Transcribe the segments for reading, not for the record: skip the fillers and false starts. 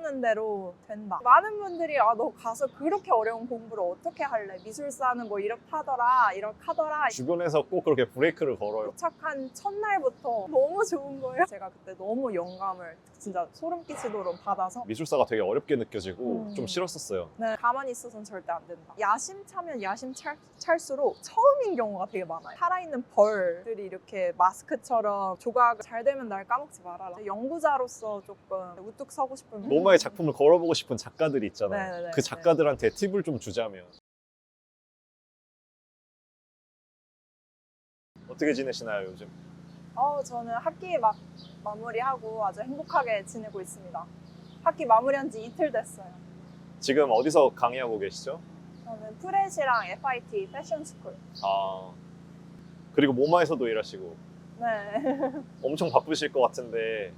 원하는 대로 된다. 많은 분들이 너 가서 그렇게 어려운 공부를 어떻게 할래? 미술사는 뭐 이렇다더라, 이렇하더라. 주변에서 꼭 그렇게 브레이크를 걸어요. 도착한 첫날부터 너무 좋은 거예요. 제가 그때 너무 영감을 진짜 소름 끼치도록 받아서 미술사가 되게 어렵게 느껴지고 좀 싫었었어요. 네, 가만히 있어서는 절대 안 된다. 야심차면 야심찰수록 처음인 경우가 되게 많아요. 살아있는 벌들이 이렇게 마스크처럼 조각 잘 되면 날 까먹지 말아라. 연구자로서 조금 우뚝 서고 싶은 모마의 작품을 걸어보고 싶은 작가들이 있잖아요. 네네네. 그 작가들한테 팁을 좀 주자면 어떻게 지내시나요 요즘? 저는 학기 막 마무리하고 아주 행복하게 지내고 있습니다. 학기 마무리한 지 이틀 됐어요. 지금 어디서 강의하고 계시죠? 저는 프렛이랑 FIT 패션스쿨. 아, 그리고 모마에서도 일하시고 네. 엄청 바쁘실 것 같은데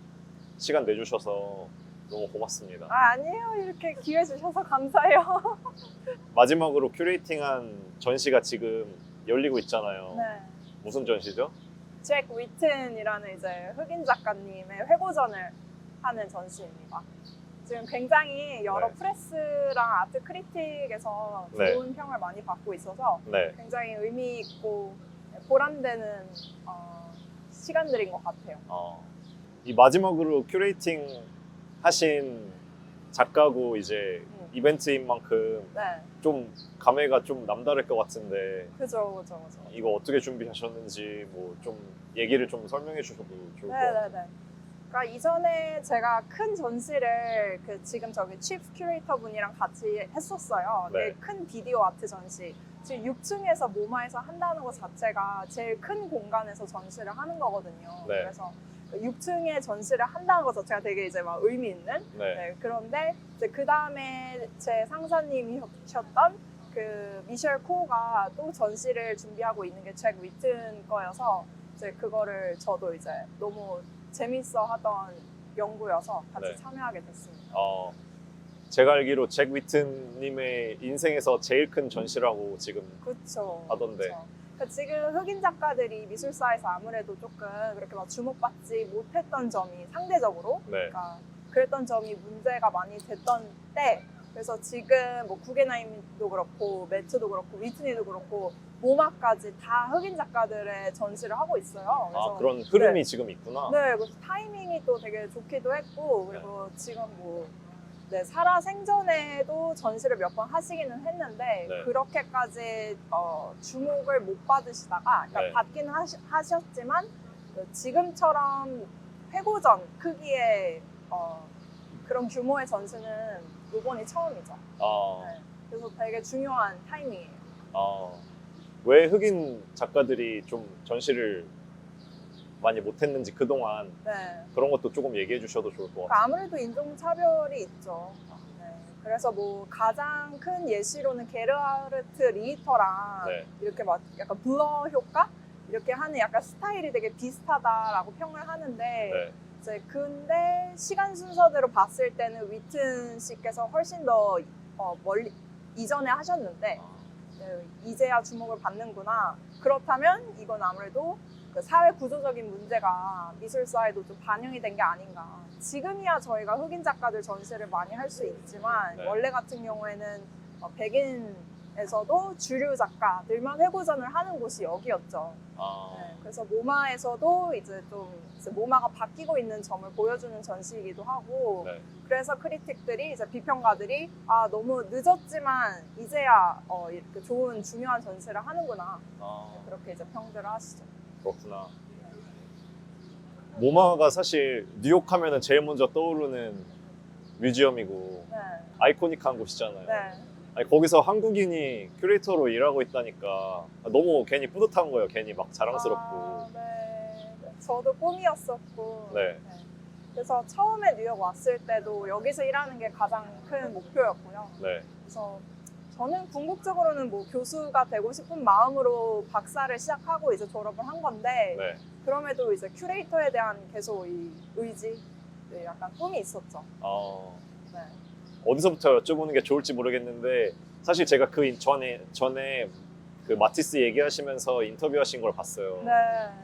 시간 내주셔서 너무 고맙습니다. 아니에요. 이렇게 기회 주셔서 감사해요. 마지막으로 큐레이팅한 전시가 지금 열리고 있잖아요. 네. 무슨 전시죠? 잭 위튼이라는 이제 흑인 작가님의 회고전을 하는 전시입니다. 지금 굉장히 여러 네. 프레스랑 아트 크리틱에서 네. 좋은 평을 많이 받고 있어서 네. 굉장히 의미 있고 보람되는 시간들인 것 같아요. 이 마지막으로 큐레이팅 하신 작가고 이제 이벤트인 만큼 네, 좀 감회가 좀 남다를 것 같은데 그죠. 이거 어떻게 준비하셨는지 뭐 좀 얘기를 좀 설명해 주셔도 좋을 것 같아요. 네네네. 그러니까 이전에 제가 큰 전시를 지금 저기 치프 큐레이터 분이랑 같이 했었어요. 네. 되게 큰 비디오 아트 전시. 지금 6층에서 모마에서 한다는 것 자체가 제일 큰 공간에서 전시를 하는 거거든요. 네. 그래서 6층에 전시를 한다는 것 자체가 되게 이제 막 의미 있는. 네. 네, 그런데 이제 그 다음에 제 상사님이셨던 그 미셸 코가 또 전시를 준비하고 있는 게 잭 위튼 거여서 이제 그거를 저도 이제 너무 재밌어 하던 연구여서 같이 네. 참여하게 됐습니다. 제가 알기로 잭 위튼님의 인생에서 제일 큰 전시라고 지금 그렇죠. 하던데. 그러니까 지금 흑인 작가들이 미술사에서 아무래도 조금 그렇게 막 주목받지 못했던 점이 상대적으로 네. 그러니까 그랬던 점이 문제가 많이 됐던 때 그래서 지금 뭐 구게나임도 그렇고 매트도 그렇고 위트니도 그렇고 모마까지 다 흑인 작가들의 전시를 하고 있어요. 그래서 그런 흐름이 네. 지금 있구나. 네, 그래서 타이밍이 또 되게 좋기도 했고 그리고 지금 뭐 살아 생전에도 전시를 몇 번 하시기는 했는데 네. 그렇게까지 주목을 못 받으시다가 그러니까 네. 받기는 하셨지만 지금처럼 회고전 크기의 그런 규모의 전시는 이번이 처음이죠. 네. 그래서 되게 중요한 타이밍이에요. 왜 흑인 작가들이 좀 전시를 많이 못했는지 그동안 네. 그런 것도 조금 얘기해 주셔도 좋을 것 같아요. 그러니까 아무래도 인종차별이 있죠. 네. 그래서 뭐 가장 큰 예시로는 게르하르트 리히터랑 네. 이렇게 막 약간 블러 효과? 이렇게 하는 약간 스타일이 되게 비슷하다라고 평을 하는데 네. 이제 근데 시간 순서대로 봤을 때는 위튼 씨께서 훨씬 더 멀리 이전에 하셨는데 네, 이제야 주목을 받는구나. 그렇다면 이건 아무래도 그 사회 구조적인 문제가 미술사에도 좀 반영이 된 게 아닌가. 지금이야 저희가 흑인 작가들 전시를 많이 할 수 있지만 네. 원래 같은 경우에는 백인에서도 주류 작가들만 회고전을 하는 곳이 여기였죠. 네, 그래서 모마에서도 이제 모마가 바뀌고 있는 점을 보여주는 전시이기도 하고 네. 그래서 크리틱들이 이제 비평가들이 너무 늦었지만 이제야 이렇게 좋은 중요한 전시를 하는구나 그렇게 이제 평들을 하시죠. 그렇구나. 모마가 사실 뉴욕 하면은 제일 먼저 떠오르는 뮤지엄이고 네. 아이코닉한 곳이잖아요. 네. 아니, 거기서 한국인이 큐레이터로 일하고 있다니까 너무 괜히 뿌듯한 거예요. 괜히 막 자랑스럽고. 네. 저도 꿈이었었고. 네. 그래서 처음에 뉴욕 왔을 때도 여기서 일하는 게 가장 큰 목표였고요. 네. 그래서 저는 궁극적으로는 뭐 교수가 되고 싶은 마음으로 박사를 시작하고 이제 졸업을 한 건데 네. 그럼에도 이제 큐레이터에 대한 계속 이 의지, 약간 꿈이 있었죠. 네. 어디서부터 여쭤보는 게 좋을지 모르겠는데 사실 제가 그 전에 그 마티스 얘기하시면서 인터뷰하신 걸 봤어요. 네.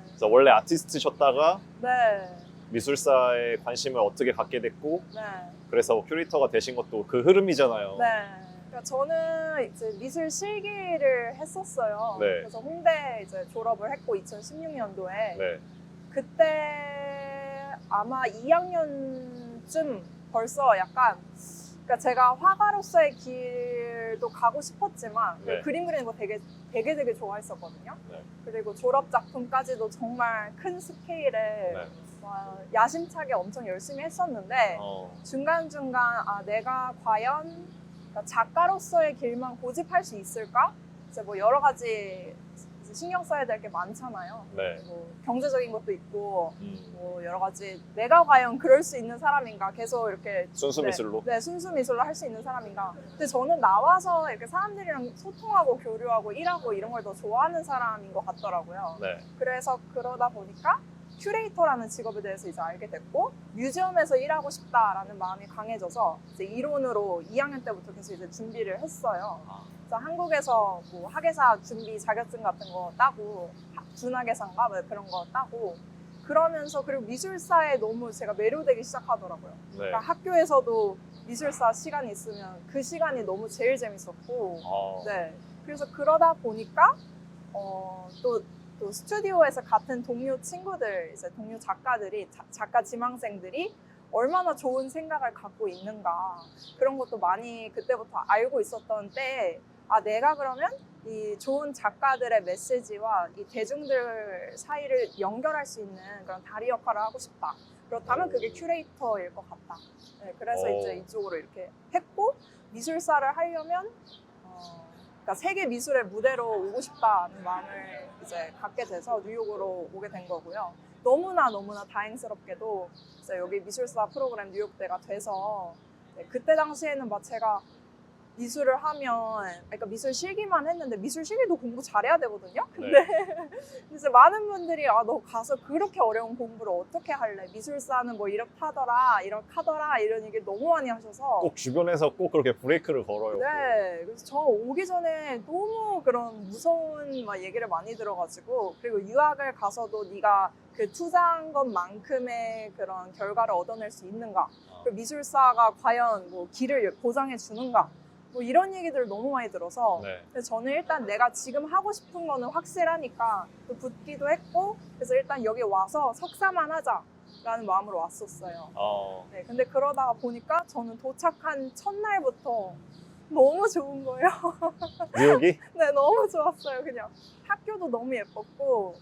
그래서 원래 아티스트셨다가 네. 미술사에 관심을 어떻게 갖게 됐고 네. 그래서 큐레이터가 되신 것도 그 흐름이잖아요. 네. 그러니까 저는 이제 미술 실기를 했었어요. 네. 그래서 홍대 이제 졸업을 했고 2016년도에 네. 그때 아마 2학년쯤 벌써 약간 그러니까 제가 화가로서의 길도 가고 싶었지만 네. 그림 그리는 거 되게 좋아했었거든요. 네. 그리고 졸업 작품까지도 정말 큰 스케일에 네. 야심차게 엄청 열심히 했었는데 중간중간 내가 과연 그러니까 작가로서의 길만 고집할 수 있을까? 이제 뭐 여러 가지 이제 신경 써야 될 게 많잖아요. 네. 뭐 경제적인 것도 있고 뭐 여러 가지 내가 과연 그럴 수 있는 사람인가 계속 이렇게 순수 미술로? 네, 순수 미술로 할 수 있는 사람인가. 근데 저는 나와서 이렇게 사람들이랑 소통하고 교류하고 일하고 이런 걸 더 좋아하는 사람인 것 같더라고요. 네. 그래서 그러다 보니까 큐레이터라는 직업에 대해서 이제 알게 됐고 뮤지엄에서 일하고 싶다라는 마음이 강해져서 이제 이론으로 2학년 때부터 계속 이제 준비를 했어요. 그래서 한국에서 뭐 학예사 준비 자격증 같은 거 따고 준학예사인가 뭐 그런 거 따고 그러면서 그리고 미술사에 너무 제가 매료되기 시작하더라고요. 네. 그러니까 학교에서도 미술사 시간이 있으면 그 시간이 너무 제일 재밌었고 네. 그래서 그러다 보니까 또 스튜디오에서 같은 동료 친구들, 이제 동료 작가들이, 작가 지망생들이 얼마나 좋은 생각을 갖고 있는가 그런 것도 많이 그때부터 알고 있었던 때에 내가 그러면 이 좋은 작가들의 메시지와 이 대중들 사이를 연결할 수 있는 그런 다리 역할을 하고 싶다. 그렇다면 그게 큐레이터일 것 같다. 네, 그래서 이제 이쪽으로 이렇게 했고 미술사를 하려면 그러니까 세계 미술의 무대로 오고 싶다는 마음을 이제 갖게 돼서 뉴욕으로 오게 된 거고요. 너무나 다행스럽게도 이제 여기 미술사 프로그램 뉴욕대가 돼서 그때 당시에는 막 제가 미술을 하면 그러니까 미술 실기만 했는데 미술 실기도 공부 잘해야 되거든요. 근데 이제 많은 분들이 너 가서 그렇게 어려운 공부를 어떻게 할래? 미술사는 뭐 이렇다더라, 이렇하더라 이런 얘기 너무 많이 하셔서 꼭 주변에서 꼭 그렇게 브레이크를 걸어요. 네, 그래서 저 오기 전에 너무 그런 무서운 막 얘기를 많이 들어가지고 그리고 유학을 가서도 네가 그 투자한 것만큼의 그런 결과를 얻어낼 수 있는가? 그리고 미술사가 과연 뭐 길을 보장해 주는가? 뭐 이런 얘기들을 너무 많이 들어서 근데 저는 일단 내가 지금 하고 싶은 거는 확실하니까 또 붙기도 했고 그래서 일단 여기 와서 석사만 하자라는 마음으로 왔었어요. 네, 근데 그러다가 보니까 저는 도착한 첫날부터 너무 좋은 거예요. 뉴욕이? 네, 너무 좋았어요. 그냥 학교도 너무 예뻤고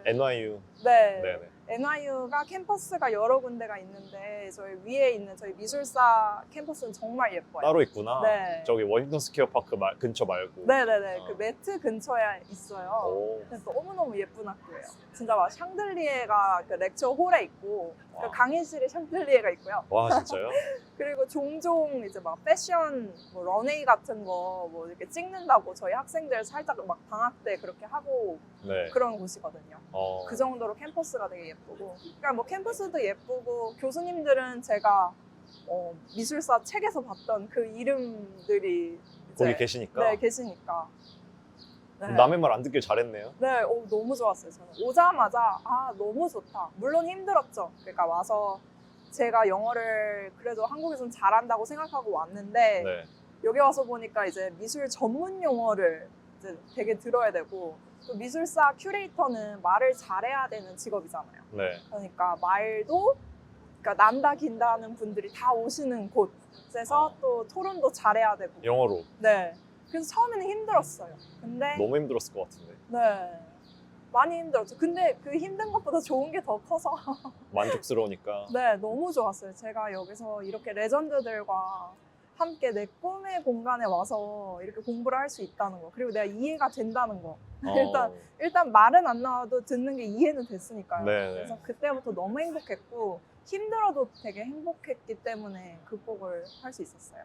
NYU. 네. 네네. NYU가 캠퍼스가 여러 군데가 있는데 저희 위에 있는 저희 미술사 캠퍼스는 정말 예뻐요. 따로 있구나. 네. 저기 워싱턴 스퀘어 파크 근처 말고. 네네네. 그 매트 근처에 있어요. 오. 그래서 너무너무 예쁜 학교예요. 진짜 막 샹들리에가 그 렉처 홀에 있고 그 강의실에 샹들리에가 있고요. 와 진짜요? 그리고 종종 이제 막 패션 뭐 런웨이 같은 거 뭐 이렇게 찍는다고 저희 학생들 살짝 막 방학 때 그렇게 하고 네. 그런 곳이거든요. 그 정도로 캠퍼스가 되게 예쁘고 그러니까 뭐 캠퍼스도 예쁘고 교수님들은 제가 미술사 책에서 봤던 그 이름들이 이제 거기 계시니까. 네, 계시니까 네. 남의 말 안 듣길 잘했네요. 네, 너무 좋았어요. 저는 오자마자 너무 좋다. 물론 힘들었죠. 그러니까 와서 제가 영어를 그래도 한국에서는 잘한다고 생각하고 왔는데 네. 여기 와서 보니까 이제 미술 전문 용어를 이제 되게 들어야 되고 또 미술사 큐레이터는 말을 잘해야 되는 직업이잖아요. 네. 그러니까 말도 그러니까 난다 긴다 하는 분들이 다 오시는 곳에서 또 토론도 잘해야 되고 영어로. 네. 그래서 처음에는 힘들었어요. 근데 너무 힘들었을 것 같은데. 네. 많이 힘들었죠. 근데 그 힘든 것보다 좋은 게 더 커서 만족스러우니까. 네, 너무 좋았어요. 제가 여기서 이렇게 레전드들과 함께 내 꿈의 공간에 와서 이렇게 공부를 할 수 있다는 거. 그리고 내가 이해가 된다는 거. 일단 말은 안 나와도 듣는 게 이해는 됐으니까요. 네네. 그래서 그때부터 너무 행복했고 힘들어도 되게 행복했기 때문에 극복을 할 수 있었어요.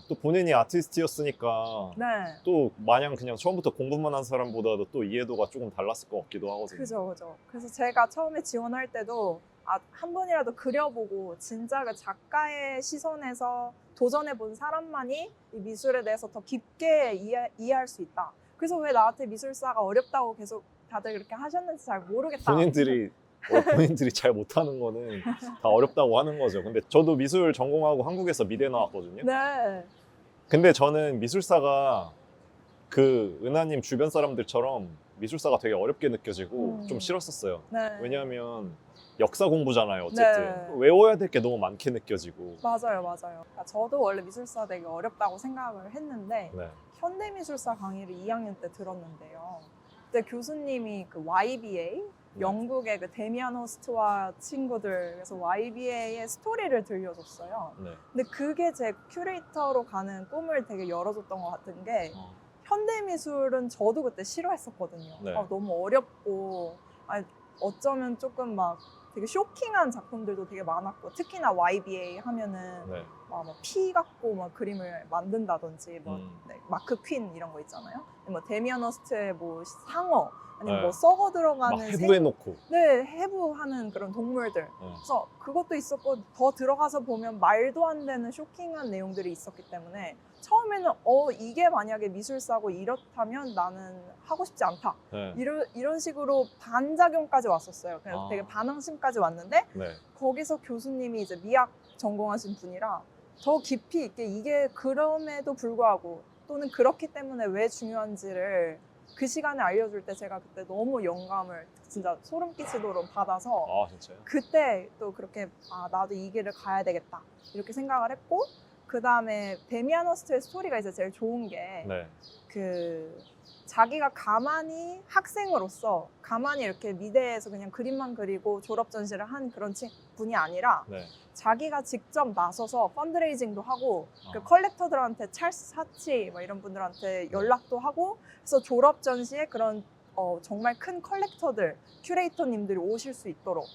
또 본인이 아티스트였으니까 네. 또 마냥 그냥 처음부터 공부만 한 사람보다도 또 이해도가 조금 달랐을 것 같기도 하거든요. 그죠. 그래서 제가 처음에 지원할 때도 한 번이라도 그려보고 진짜 그 작가의 시선에서 도전해본 사람만이 이 미술에 대해서 더 깊게 이해할 수 있다. 그래서 왜 나한테 미술사가 어렵다고 계속 다들 그렇게 하셨는지 잘 모르겠다. 본인들이 본인들이 잘 못하는 거는 다 어렵다고 하는 거죠. 근데 저도 미술 전공하고 한국에서 미대 나왔거든요. 네. 근데 저는 미술사가 그 은하님 주변 사람들처럼 미술사가 되게 어렵게 느껴지고 좀 싫었었어요. 네. 왜냐하면 역사 공부잖아요. 어쨌든 네. 외워야 될 게 너무 많게 느껴지고. 맞아요. 그러니까 저도 원래 미술사 되게 어렵다고 생각을 했는데 네. 현대미술사 강의를 2학년 때 들었는데요. 그때 교수님이 그 YBA 영국의 그 데미안 호스트와 친구들 그래서 YBA의 스토리를 들려줬어요. 네. 근데 그게 제 큐레이터로 가는 꿈을 되게 열어줬던 것 같은 게 현대미술은 저도 그때 싫어했었거든요. 네. 너무 어렵고 어쩌면 조금 막 되게 쇼킹한 작품들도 되게 많았고 특히나 YBA 하면은 네. 막 피 갖고 막 그림을 만든다든지 뭐 네, 마크 퀸 이런 거 있잖아요. 뭐 데미안 허스트의 뭐 상어 아니면 네. 뭐 썩어 막 들어가는 해부해놓고. 네, 해부하는 그런 동물들. 네. 그래서 그것도 있었고 더 들어가서 보면 말도 안 되는 쇼킹한 내용들이 있었기 때문에 처음에는 이게 만약에 미술사고 이렇다면 나는 하고 싶지 않다. 네. 이런 식으로 반작용까지 왔었어요. 그냥 되게 반항심까지 왔는데 네. 거기서 교수님이 이제 미학 전공하신 분이라 더 깊이 있게 이게 그럼에도 불구하고 또는 그렇기 때문에 왜 중요한지를 그 시간에 알려줄 때 제가 그때 너무 영감을 진짜 소름 끼치도록 받아서 아 진짜요? 그때 또 그렇게 나도 이 길을 가야 되겠다 이렇게 생각을 했고 그 다음에 데미안 허스트의 스토리가 이제 제일 좋은 게 네. 그 자기가 가만히 학생으로서 가만히 이렇게 미대에서 그냥 그림만 그리고 졸업 전시를 한 그런 분이 아니라 네. 자기가 직접 나서서 펀드레이징도 하고 그 아. 컬렉터들한테 찰스 사치 뭐 이런 분들한테 연락도 하고 그래서 졸업 전시에 그런 정말 큰 컬렉터들 큐레이터님들이 오실 수 있도록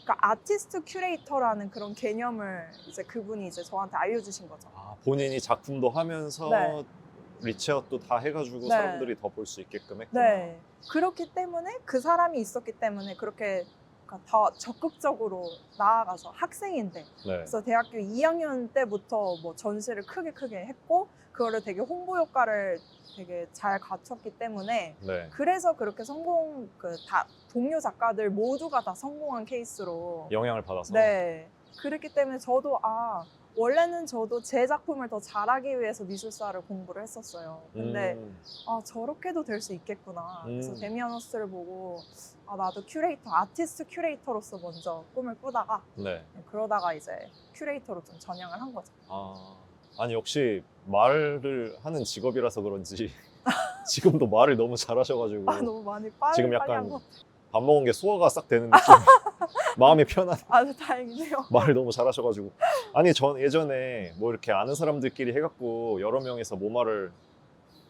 그러니까 아티스트 큐레이터라는 그런 개념을 이제 그분이 이제 저한테 알려주신 거죠. 본인이 작품도 하면서 네. 리체아웃도 다 해가지고 네. 사람들이 더 볼 수 있게끔 했구나. 네. 그렇기 때문에 그 사람이 있었기 때문에 그렇게 더 적극적으로 나아가서 학생인데 네. 그래서 대학교 2학년 때부터 뭐 전시를 크게 했고 그거를 되게 홍보 효과를 되게 잘 갖췄기 때문에 네. 그래서 그렇게 다 동료 작가들 모두가 다 성공한 케이스로 영향을 받아서. 네. 그랬기 때문에 저도 원래는 저도 제 작품을 더 잘하기 위해서 미술사를 공부를 했었어요. 근데 저렇게도 될 수 있겠구나. 그래서 데미안 허스트를 보고 나도 아티스트 큐레이터로서 먼저 꿈을 꾸다가 네. 그러다가 이제 큐레이터로 좀 전향을 한 거죠. 아니 역시 말을 하는 직업이라서 그런지 지금도 말을 너무 잘하셔가지고 너무 많이 지금 빨리 약간 한 것 같아요. 밥 먹은 게 소화가 싹 되는 느낌. 마음이 편한. 다행이네요. 말을 너무 잘하셔가지고. 아니 전 예전에 뭐 이렇게 아는 사람들끼리 해갖고 여러 명이서 모마를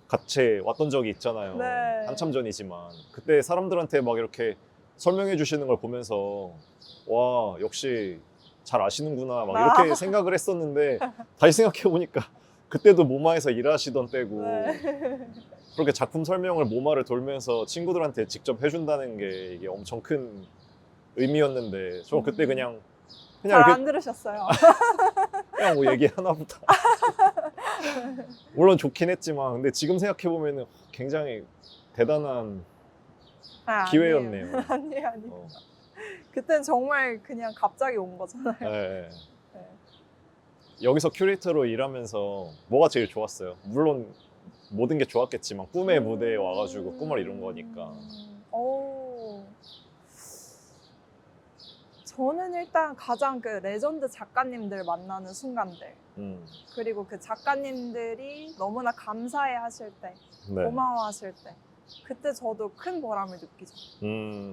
같이 왔던 적이 있잖아요. 네. 한참 전이지만 그때 사람들한테 막 이렇게 설명해 주시는 걸 보면서 와 역시 잘 아시는구나 막 이렇게 생각을 했었는데 다시 생각해 보니까 그때도 모마에서 일하시던 때고 네. 그렇게 작품 설명을 모마를 돌면서 친구들한테 직접 해준다는 게 이게 엄청 큰 의미였는데 저 그때 그냥 잘 이렇게 안 들으셨어요. 그냥 뭐 얘기하나 보다. 물론 좋긴 했지만 근데 지금 생각해 보면은 굉장히 대단한 기회였네요. 아니에요. 그땐 정말 그냥 갑자기 온 거잖아요. 네. 네. 여기서 큐레이터로 일하면서 뭐가 제일 좋았어요? 물론 모든 게 좋았겠지만 꿈의 무대에 와가지고 꿈을 이룬 거니까. 저는 일단 가장 그 레전드 작가님들 만나는 순간들 그리고 그 작가님들이 너무나 감사해 하실 때 네. 고마워하실 때 그때 저도 큰 보람을 느끼죠.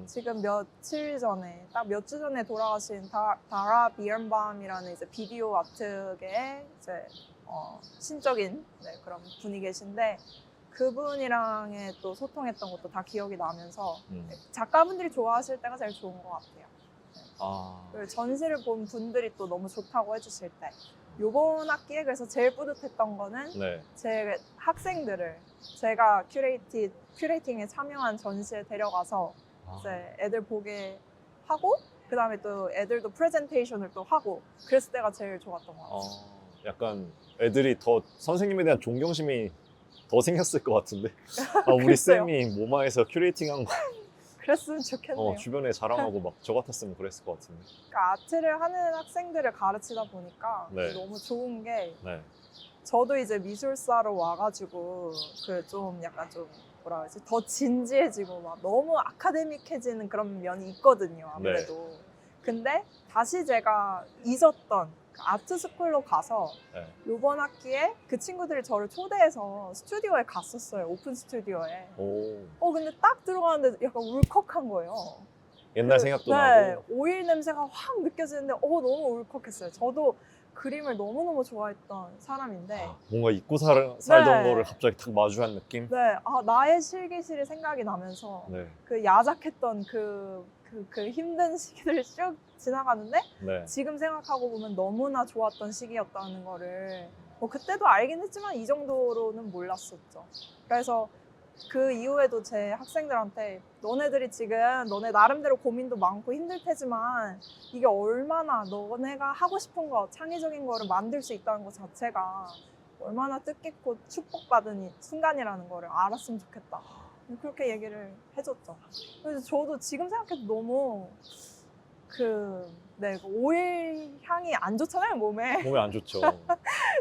지금 며칠 전에 딱 몇 주 전에 돌아가신 다라 비언밤이라는 이제 비디오 아트계의 이제 신적인 그런 분이 계신데 그분이랑의 또 소통했던 것도 다 기억이 나면서 작가분들이 좋아하실 때가 제일 좋은 것 같아요. 그리고 전시를 본 분들이 또 너무 좋다고 해주실 때 요번 학기에 그래서 제일 뿌듯했던 거는 제 학생들을 제가 큐레이팅에 참여한 전시에 데려가서 이제 애들 보게 하고 그 다음에 또 애들도 프레젠테이션을 또 하고 그랬을 때가 제일 좋았던 것 같아요. 약간 애들이 더 선생님에 대한 존경심이 더 생겼을 것 같은데 우리 쌤이 모마에서 큐레이팅한 거 그랬으면 좋겠네요. 주변에 자랑하고 막 저 같았으면 그랬을 것 같은데. 그러니까 아트를 하는 학생들을 가르치다 보니까 네. 너무 좋은 게 네. 저도 이제 미술사로 와가지고 그 좀 약간 좀 뭐라 그러지 더 진지해지고 막 너무 아카데믹해지는 그런 면이 있거든요 아무래도. 근데 다시 제가 있었던 그 아트 스쿨로 가서 네. 요번 학기에 그 친구들이 저를 초대해서 스튜디오에 갔었어요. 오픈 스튜디오에. 오. 근데 딱 들어가는데 약간 울컥한 거예요. 옛날 생각도 네, 나고. 오일 냄새가 확 느껴지는데 너무 울컥했어요. 저도 그림을 너무너무 좋아했던 사람인데 뭔가 잊고 살던 네. 거를 갑자기 탁 마주한 느낌? 네, 나의 실기실이 생각이 나면서 네. 그 야작했던 그 힘든 시기들을 쭉 지나가는데 네. 지금 생각하고 보면 너무나 좋았던 시기였다는 거를 뭐 그때도 알긴 했지만 이 정도로는 몰랐었죠. 그래서 그 이후에도 제 학생들한테 너네들이 지금 너네 나름대로 고민도 많고 힘들 테지만 이게 얼마나 너네가 하고 싶은 거 창의적인 거를 만들 수 있다는 것 자체가 얼마나 뜻깊고 축복받은 순간이라는 거를 알았으면 좋겠다. 그렇게 얘기를 해줬죠. 그래서 저도 지금 생각해도 너무 그 오일 향이 안 좋잖아요, 몸에. 몸에 안 좋죠.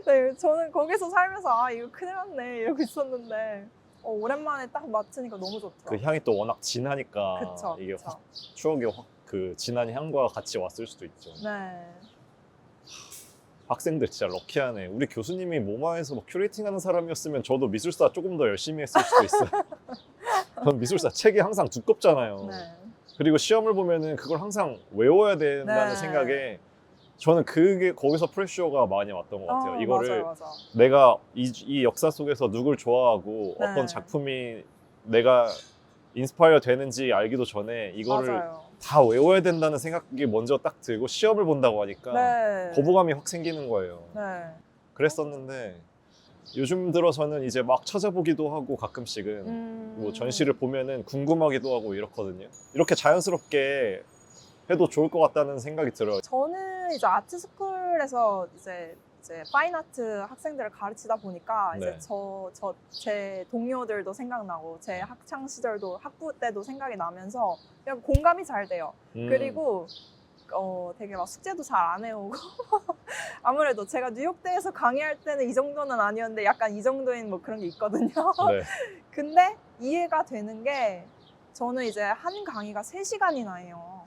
네, 저는 거기서 살면서 이거 큰일 났네 이러고 있었는데 오랜만에 딱 맡으니까 너무 그 좋더라고요. 향이 또 워낙 진하니까 그쵸, 이게 그쵸. 확 추억이 확 그 진한 향과 같이 왔을 수도 있죠. 네. 학생들 진짜 럭키하네. 우리 교수님이 모마에서 막 큐레이팅하는 사람이었으면 저도 미술사 조금 더 열심히 했을 수도 있어요. 전 미술사 책이 항상 두껍잖아요. 네. 그리고 시험을 보면은 그걸 항상 외워야 된다는 네. 생각에 저는 그게 거기서 프레셔가 많이 왔던 것 같아요. 이거를 맞아. 내가 이 역사 속에서 누굴 좋아하고 네. 어떤 작품이 내가 인스파이어 되는지 알기도 전에 이거를 맞아요. 다 외워야 된다는 생각이 먼저 딱 들고 시험을 본다고 하니까 네. 거부감이 확 생기는 거예요. 네. 그랬었는데 요즘 들어서는 이제 막 찾아보기도 하고 가끔씩은 뭐 전시를 보면은 궁금하기도 하고 이렇거든요. 이렇게 자연스럽게 해도 좋을 것 같다는 생각이 들어요. 저는 이제 아트 스쿨에서 이제 파인아트 학생들을 가르치다 보니까 네. 이제 제 동료들도 생각나고 제 학창 시절도 학부 때도 생각이 나면서 약간 공감이 잘 돼요. 그리고 되게 막 숙제도 잘 안 해오고 아무래도 제가 뉴욕대에서 강의할 때는 이 정도는 아니었는데 약간 이 정도인 뭐 그런 게 있거든요. 네. 근데 이해가 되는 게 저는 이제 한 강의가 3시간이나 해요.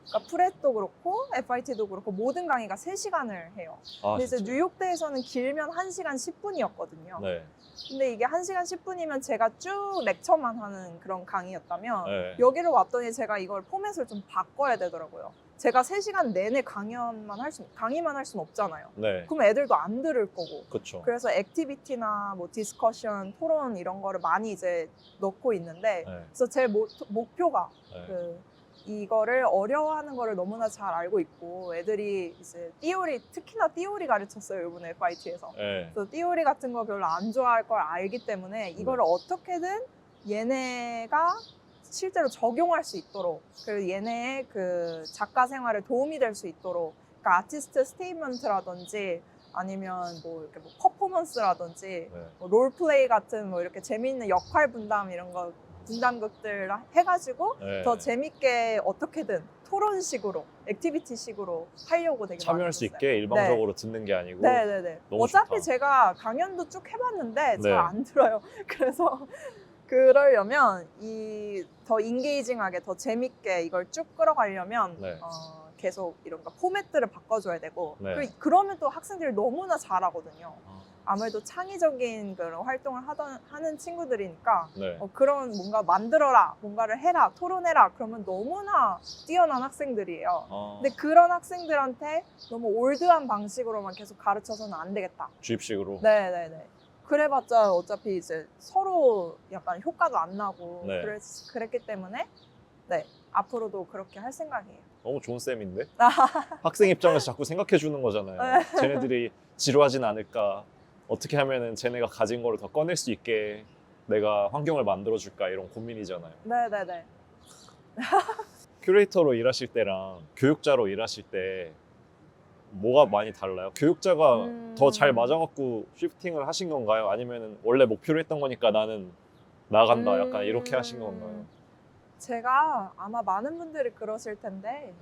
그러니까 프렛도 그렇고 FIT도 그렇고 모든 강의가 3시간을 해요. 근데 이제 진짜요? 뉴욕대에서는 길면 1시간 10분이었거든요. 네. 근데 이게 1시간 10분이면 제가 쭉 렉처만 하는 그런 강의였다면 네. 여기를 왔더니 제가 이걸 포맷을 좀 바꿔야 되더라고요. 제가 3시간 내내 강의만 할 수는 없잖아요. 네. 그럼 애들도 안 들을 거고. 그렇죠. 그래서 액티비티나 뭐 디스커션, 토론 이런 거를 많이 이제 넣고 있는데 네. 그래서 제 목표가 네. 이거를 어려워하는 거를 너무나 잘 알고 있고 애들이 이제 특히나 띠오리 가르쳤어요 이번에 FIT에서. 네. 그래서 띠오리 같은 거 별로 안 좋아할 걸 알기 때문에 이거를 어떻게든 얘네가 실제로 적용할 수 있도록 그리고 얘네의 그 작가 생활에 도움이 될 수 있도록 그러니까 아티스트 스테이트먼트라든지 아니면 뭐 이렇게 뭐 퍼포먼스라든지 네. 뭐 롤플레이 같은 뭐 이렇게 재미있는 역할 분담 이런 거 분담극들 해가지고 네. 더 재밌게 어떻게든 토론식으로 액티비티식으로 하려고 되게 참여할 많이 수 했어요. 있게 일방적으로 듣는 게 아니고 네네네. 너무 어차피 좋다. 제가 강연도 쭉 해봤는데 네. 잘 안 들어요. 그래서 그러려면 더 인게이징하게 더 재밌게 이걸 쭉 끌어가려면 네. 계속 이런 거 포맷들을 바꿔줘야 되고 네. 그리고 그러면 또 학생들이 너무나 잘하거든요. 아, 아무래도 창의적인 그런 활동을 하는 친구들이니까 네. 그런 뭔가 만들어라, 뭔가를 해라, 토론해라 그러면 너무나 뛰어난 학생들이에요. 아, 근데 그런 학생들한테 너무 올드한 방식으로만 계속 가르쳐서는 안 되겠다. 주입식으로. 네네네. 그래봤자 어차피 이제 서로 약간 효과도 안 나고 네. 그랬기 때문에 네 앞으로도 그렇게 할 생각이에요. 너무 좋은 쌤인데? 학생 입장에서 자꾸 생각해 주는 거잖아요. 쟤네들이 지루하진 않을까? 어떻게 하면은 쟤네가 가진 거를 더 꺼낼 수 있게 내가 환경을 만들어 줄까? 이런 고민이잖아요. 네네네. 큐레이터로 일하실 때랑 교육자로 일하실 때 뭐가 많이 달라요? 교육자가 더 잘 맞아갖고 쉬프팅을 하신 건가요? 아니면 원래 목표로 했던 거니까 나는 나간다 약간 이렇게 하신 건가요? 제가 아마 많은 분들이 그러실 텐데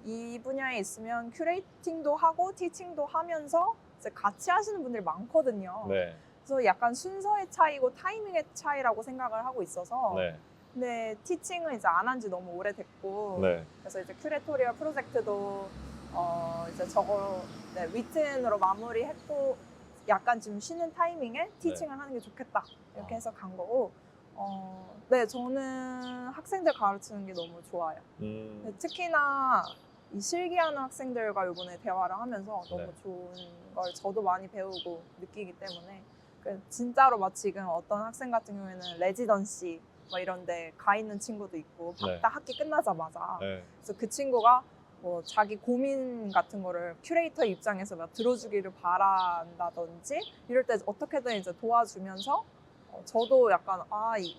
이 분야에 있으면 큐레이팅도 하고 티칭도 하면서 이제 같이 하시는 분들이 많거든요. 네. 그래서 약간 순서의 차이고 타이밍의 차이라고 생각을 하고 있어서 네. 근데 티칭은 이제 안 한 지 너무 오래됐고 네. 그래서 이제 큐레토리얼 프로젝트도 이제 저거 네, 위튼으로 마무리했고 약간 좀 쉬는 타이밍에 티칭을 하는 게 좋겠다 이렇게 해서 간 거고 네 저는 학생들 가르치는 게 너무 좋아요. 네, 특히나 이 실기하는 학생들과 이번에 대화를 하면서 너무 네. 좋은 걸 저도 많이 배우고 느끼기 때문에 진짜로 막 지금 어떤 학생 같은 경우에는 레지던시 뭐 이런 데 가 있는 친구도 있고 네. 딱 학기 끝나자마자 네. 그래서 그 친구가 뭐 자기 고민 같은 거를 큐레이터 입장에서 막 들어주기를 바란다든지 이럴 때 어떻게든 이제 도와주면서 저도 약간 이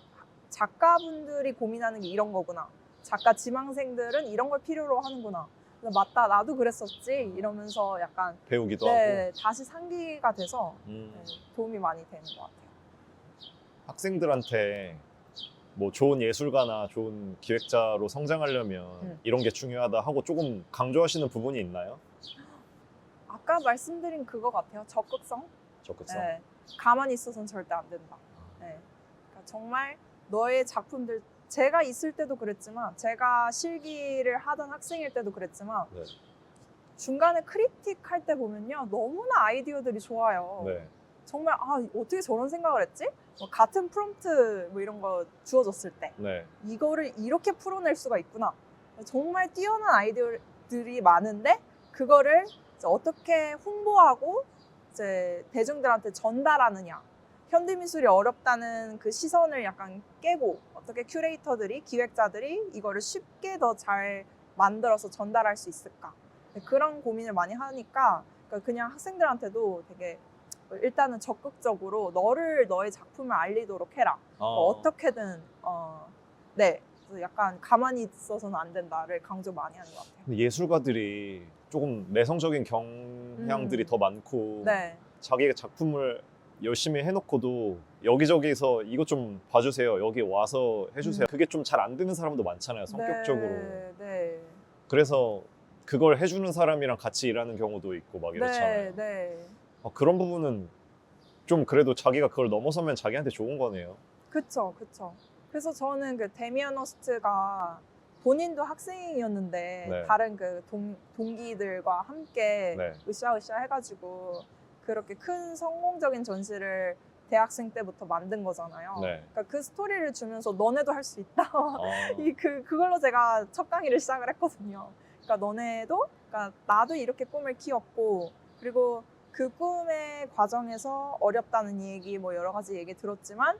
작가분들이 고민하는 게 이런 거구나. 작가 지망생들은 이런 걸 필요로 하는구나. 그래서 맞다 나도 그랬었지 이러면서 약간 배우기도 네, 다시 상기가 돼서 하고. 네, 도움이 많이 되는 것 같아요. 학생들한테 뭐 좋은 예술가나 좋은 기획자로 성장하려면 이런 게 중요하다 하고 조금 강조하시는 부분이 있나요? 아까 말씀드린 그거 같아요. 적극성. 적극성. 네, 가만히 있어서는 절대 안 된다. 네. 그러니까 정말 너의 작품들 제가 있을 때도 그랬지만 제가 실기를 하던 학생일 때도 그랬지만 네. 중간에 크리틱 할 때 보면요 너무나 아이디어들이 좋아요. 네. 정말 어떻게 저런 생각을 했지? 뭐 같은 프롬프트 뭐 이런 거 주어졌을 때 네. 이거를 이렇게 풀어낼 수가 있구나. 정말 뛰어난 아이디어들이 많은데 그거를 이제 어떻게 홍보하고 이제 대중들한테 전달하느냐. 현대미술이 어렵다는 그 시선을 약간 깨고 어떻게 큐레이터들이 기획자들이 이거를 쉽게 더 잘 만들어서 전달할 수 있을까. 그런 고민을 많이 하니까 그냥 학생들한테도 되게 일단은 적극적으로 너의 작품을 알리도록 해라. 어떻게든 네 그래서 약간 가만히 있어서는 안 된다를 강조 많이 하는 것 같아요. 근데 예술가들이 조금 내성적인 경향들이 더 많고 네. 자기의 작품을 열심히 해놓고도 여기저기서 이것 좀 봐주세요. 여기 와서 해주세요. 그게 좀 잘 안 되는 사람도 많잖아요. 성격적으로. 네. 그래서 그걸 해주는 사람이랑 같이 일하는 경우도 있고 막 이렇잖아요. 네. 그런 부분은 좀 그래도 자기가 그걸 넘어서면 자기한테 좋은 거네요. 그쵸. 그래서 저는 그 데미안 허스트가 본인도 학생이었는데 네. 다른 그 동기들과 함께 네. 으쌰으쌰 해가지고 그렇게 큰 성공적인 전시를 대학생 때부터 만든 거잖아요. 네. 그러니까 그 스토리를 주면서 너네도 할 수 있다. 아, 그걸로 제가 첫 강의를 시작을 했거든요. 그러니까 너네도, 그러니까 나도 이렇게 꿈을 키웠고, 그리고 그 꿈의 과정에서 어렵다는 얘기, 뭐 여러 가지 얘기 들었지만,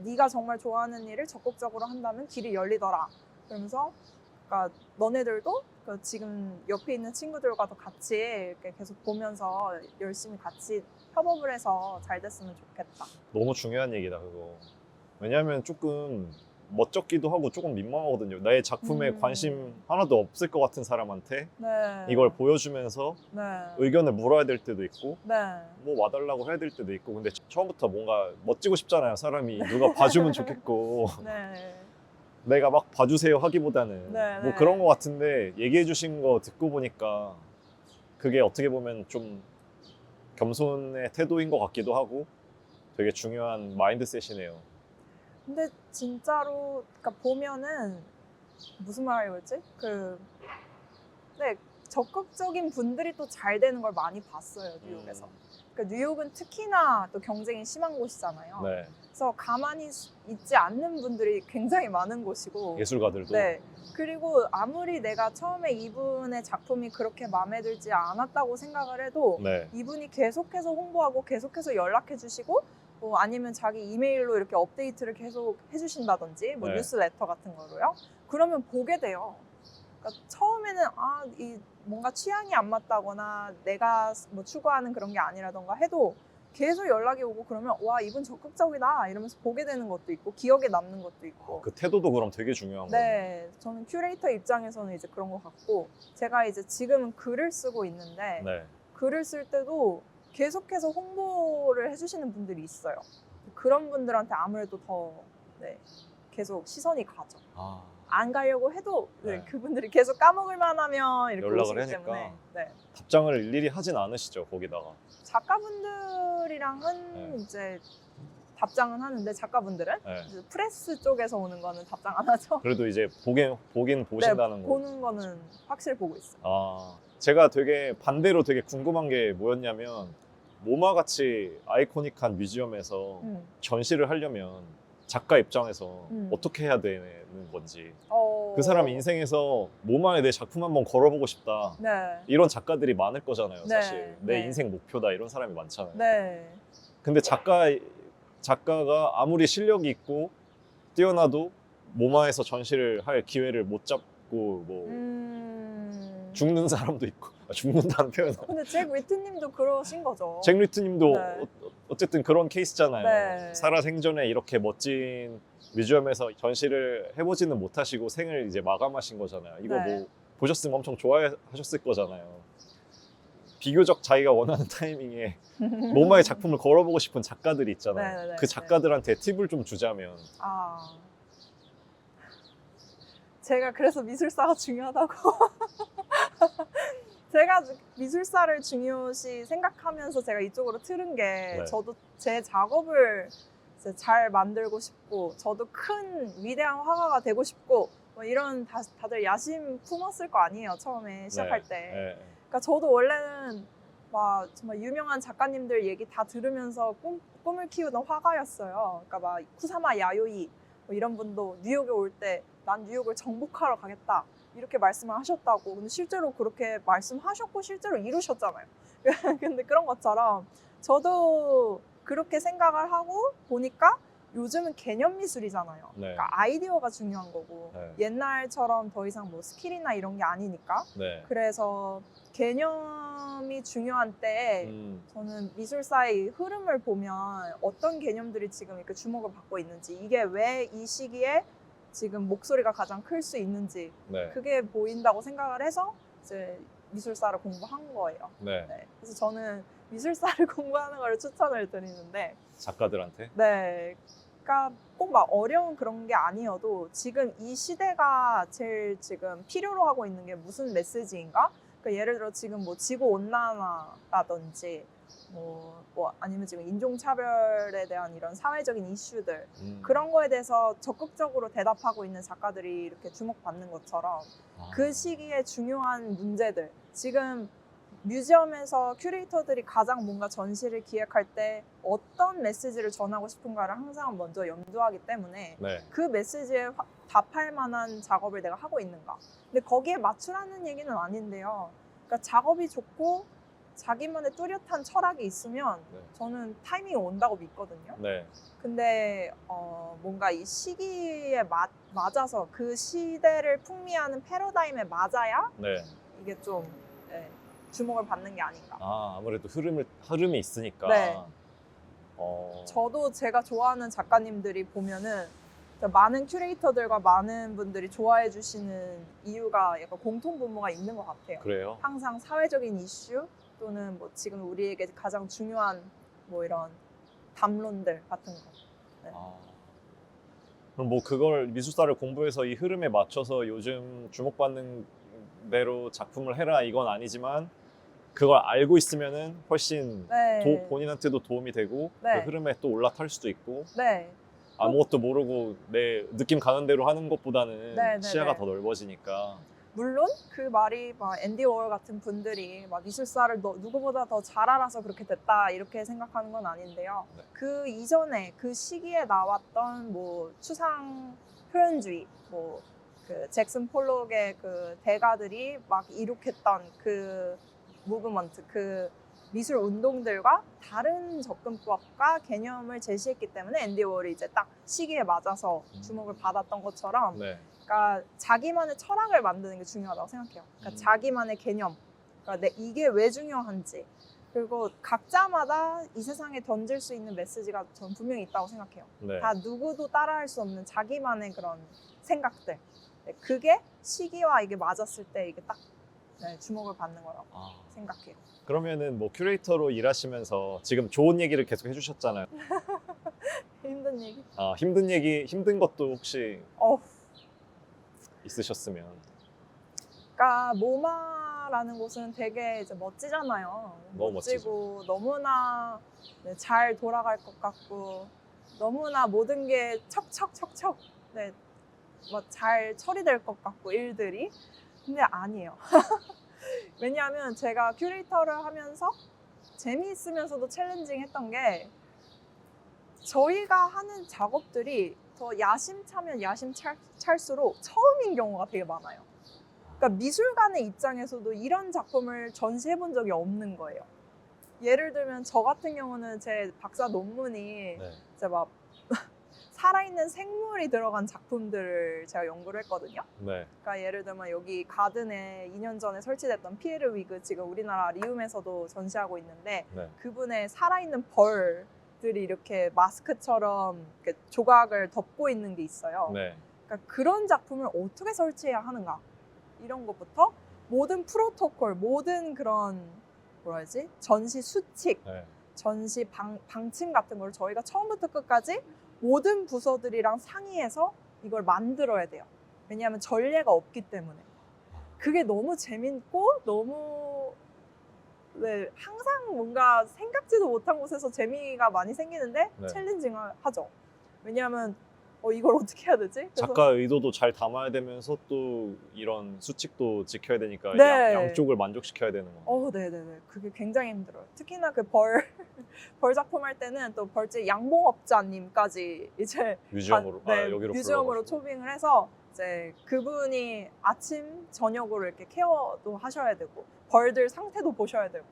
네가 정말 좋아하는 일을 적극적으로 한다면 길이 열리더라. 그러면서, 그러니까 너네들도 지금 옆에 있는 친구들과도 같이 이렇게 계속 보면서 열심히 같이 협업을 해서 잘 됐으면 좋겠다. 너무 중요한 얘기다 그거. 왜냐하면 조금 멋쩍기도 하고 조금 민망하거든요. 나의 작품에 관심 하나도 없을 것 같은 사람한테 네. 이걸 보여주면서 네. 의견을 물어야 될 때도 있고 네. 뭐 와달라고 해야 될 때도 있고 근데 처음부터 뭔가 멋지고 싶잖아요. 사람이 누가 봐주면 좋겠고 네. 내가 막 봐주세요 하기보다는 네, 뭐 네. 그런 것 같은데 얘기해 주신 거 듣고 보니까 그게 어떻게 보면 좀 겸손의 태도인 것 같기도 하고 되게 중요한 마인드셋이네요. 근데 진짜로 그러니까 보면은 무슨 말 하려고 했지? 네, 적극적인 분들이 또 잘 되는 걸 많이 봤어요, 뉴욕에서. 그러니까 뉴욕은 특히나 또 경쟁이 심한 곳이잖아요. 네. 그래서 가만히 있지 않는 분들이 굉장히 많은 곳이고 예술가들도 네. 그리고 아무리 내가 처음에 이분의 작품이 그렇게 마음에 들지 않았다고 생각을 해도 네. 이분이 계속해서 홍보하고 계속해서 연락해 주시고 뭐 아니면 자기 이메일로 이렇게 업데이트를 계속 해주신다든지 뭐 네. 뉴스레터 같은 거로요. 그러면 보게 돼요. 그러니까 처음에는 이 뭔가 취향이 안 맞다거나 내가 뭐 추구하는 그런 게 아니라던가 해도 계속 연락이 오고 그러면 와 이분 적극적이다 이러면서 보게 되는 것도 있고 기억에 남는 것도 있고. 그 태도도 그럼 되게 중요한 거예요. 네, 저는 큐레이터 입장에서는 이제 그런 것 같고 제가 이제 지금은 글을 쓰고 있는데 네. 글을 쓸 때도 계속해서 홍보를 해주시는 분들이 있어요. 그런 분들한테 아무래도 더 계속 시선이 가죠. 아, 안 가려고 해도 네, 네. 그분들이 계속 까먹을 만하면 이렇게 연락을 오시기 하니까. 때문에 네. 답장을 일일이 하진 않으시죠, 거기다가. 작가분들이랑은 네. 이제 답장은 하는데 작가분들은 네. 이제 프레스 쪽에서 오는 거는 답장 안 하죠. 그래도 이제 보긴 보신다는 네, 거. 보는 거는 확실히 보고 있어요. 아, 제가 되게 반대로 되게 궁금한 게 뭐였냐면 모마 같이 아이코닉한 뮤지엄에서 전시를 하려면 작가 입장에서 어떻게 해야 되는 건지, 그 사람 인생에서 모마에 내 작품 한번 걸어보고 싶다, 네. 이런 작가들이 많을 거잖아요. 네, 사실 내 네. 인생 목표다, 이런 사람이 많잖아요. 네. 근데 작가가 아무리 실력이 있고 뛰어나도 모마에서 전시를 할 기회를 못 잡고 뭐 죽는 사람도 있고. 죽는다는 표현은 근데 잭 위트님도 그러신 거죠. 잭 리트님도 네. 어쨌든 그런 케이스잖아요. 네. 살아생전에 이렇게 멋진 뮤지엄에서 전시를 해보지는 못하시고 생을 이제 마감하신 거잖아요. 이거 네. 뭐 보셨으면 엄청 좋아하셨을 거잖아요. 비교적 자기가 원하는 타이밍에 모마의 작품을 걸어보고 싶은 작가들이 있잖아요. 네, 네, 그 작가들한테 팁을 좀 주자면. 아, 제가 그래서 미술사가 중요하다고. 제가 미술사를 중요시 생각하면서 제가 이쪽으로 틀은 게 네. 저도 제 작업을 이제 잘 만들고 싶고 저도 큰 위대한 화가가 되고 싶고 뭐 이런 다들 야심 품었을 거 아니에요, 처음에 시작할 때. 네. 그러니까 저도 원래는 막 정말 유명한 작가님들 얘기 다 들으면서 꿈을 키우던 화가였어요. 그러니까 막 쿠사마 야요이 뭐 이런 분도 뉴욕에 올 때 난 뉴욕을 정복하러 가겠다 이렇게 말씀을 하셨다고. 근데 실제로 그렇게 말씀하셨고 실제로 이루셨잖아요. 근데 그런 것처럼 저도 그렇게 생각을 하고 보니까 요즘은 개념 미술이잖아요. 네. 그러니까 아이디어가 중요한 거고 네. 옛날처럼 더 이상 뭐 스킬이나 이런 게 아니니까. 네. 그래서 개념이 중요한 때에 저는 미술사의 흐름을 보면 어떤 개념들이 지금 이렇게 주목을 받고 있는지, 이게 왜 이 시기에 지금 목소리가 가장 클 수 있는지 네. 그게 보인다고 생각을 해서 이제 미술사를 공부한 거예요. 네. 네. 그래서 저는 미술사를 공부하는 걸 추천을 드리는데, 작가들한테. 네, 그러니까 꼭 막 어려운 그런 게 아니어도 지금 이 시대가 제일 지금 필요로 하고 있는 게 무슨 메시지인가? 그러니까 예를 들어 지금 뭐 지구 온난화라든지 뭐 아니면 지금 인종차별에 대한 이런 사회적인 이슈들, 그런 거에 대해서 적극적으로 대답하고 있는 작가들이 이렇게 주목받는 것처럼 그 시기에 중요한 문제들, 지금 뮤지엄에서 큐레이터들이 가장 뭔가 전시를 기획할 때 어떤 메시지를 전하고 싶은가를 항상 먼저 염두하기 때문에 네. 그 메시지에 답할 만한 작업을 내가 하고 있는가. 근데 거기에 맞추라는 얘기는 아닌데요. 그러니까 작업이 좋고 자기만의 뚜렷한 철학이 있으면 네. 저는 타이밍이 온다고 믿거든요. 네. 근데 뭔가 이 시기에 맞아서 그 시대를 풍미하는 패러다임에 맞아야 네. 이게 좀 주목을 받는 게 아닌가. 아무래도 흐름이 있으니까. 네. 저도 제가 좋아하는 작가님들이 보면은 많은 큐레이터들과 많은 분들이 좋아해 주시는 이유가 약간 공통분모가 있는 것 같아요. 그래요? 항상 사회적인 이슈 또는 뭐 지금 우리에게 가장 중요한 뭐 이런 담론들 같은 거. 네. 그럼 뭐 그걸 미술사를 공부해서 이 흐름에 맞춰서 요즘 주목받는 대로 작품을 해라 이건 아니지만 그걸 알고 있으면은 훨씬 네. 본인한테도 도움이 되고 네. 그 흐름에 또 올라탈 수도 있고 네. 아무것도 모르고 내 느낌 가는 대로 하는 것보다는 네, 네, 시야가 네. 더 넓어지니까. 물론 그 말이 막 앤디 워홀 같은 분들이 막 미술사를 누구보다 더 잘 알아서 그렇게 됐다 이렇게 생각하는 건 아닌데요. 네. 그 이전에 그 시기에 나왔던 뭐 추상 표현주의, 뭐 그 잭슨 폴록의 그 대가들이 막 이룩했던 그 무브먼트, 그 미술 운동들과 다른 접근법과 개념을 제시했기 때문에 앤디 워홀이 이제 딱 시기에 맞아서 주목을 받았던 것처럼. 네. 그러니까 자기만의 철학을 만드는 게 중요하다고 생각해요. 그러니까 자기만의 개념, 그러니까 이게 왜 중요한지, 그리고 각자마다 이 세상에 던질 수 있는 메시지가 저는 분명히 있다고 생각해요. 네. 다 누구도 따라할 수 없는 자기만의 그런 생각들. 네, 그게 시기와 이게 맞았을 때 이게 딱 주목을 받는 거라고 생각해요. 그러면은 뭐 큐레이터로 일하시면서 지금 좋은 얘기를 계속 해주셨잖아요. 힘든 얘기. 아, 힘든 것도 혹시 어, 있으셨으면. 그러니까 모마라는 곳은 되게 이제 멋지잖아요. 너무 멋지고 너무나 네, 잘 돌아갈 것 같고 너무나 모든 게 척척척척 네, 뭐 잘 처리될 것 같고 일들이 근데 아니에요. 왜냐하면 제가 큐레이터를 하면서 재미있으면서도 챌린징했던 게 저희가 하는 작업들이 더 야심차면 야심찰수록 처음인 경우가 되게 많아요. 그러니까 미술관의 입장에서도 이런 작품을 전시해 본 적이 없는 거예요. 예를 들면 저 같은 경우는 제 박사 논문이 네. 이제 막 살아있는 생물이 들어간 작품들을 제가 연구를 했거든요. 네. 그러니까 예를 들면 여기 가든에 2년 전에 설치됐던 피에르 위그 지금 우리나라 리움에서도 전시하고 있는데 네. 그분의 살아있는 벌들이 이렇게 마스크처럼 이렇게 조각을 덮고 있는 게 있어요. 네. 그러니까 그런 작품을 어떻게 설치해야 하는가 이런 것부터 모든 프로토콜, 모든 그런 뭐라 해야지 전시 수칙, 네. 전시 방침 같은 걸 저희가 처음부터 끝까지 모든 부서들이랑 상의해서 이걸 만들어야 돼요. 왜냐하면 전례가 없기 때문에. 그게 너무 재밌고 너무 네, 항상 뭔가 생각지도 못한 곳에서 재미가 많이 생기는데 네. 챌린징하죠. 왜냐하면 이걸 어떻게 해야 되지? 그래서 작가 의도도 잘 담아야 되면서 또 이런 수칙도 지켜야 되니까 네. 양쪽을 만족시켜야 되는 거. 네네네. 그게 굉장히 힘들어요. 특히나 그 벌 작품 할 때는 또 벌집 양봉업자님까지 이제 뮤지엄으로 네, 여기로 뮤지엄으로 불러가지고. 초빙을 해서 이제 그분이 아침 저녁으로 이렇게 케어도 하셔야 되고 벌들 상태도 보셔야 되고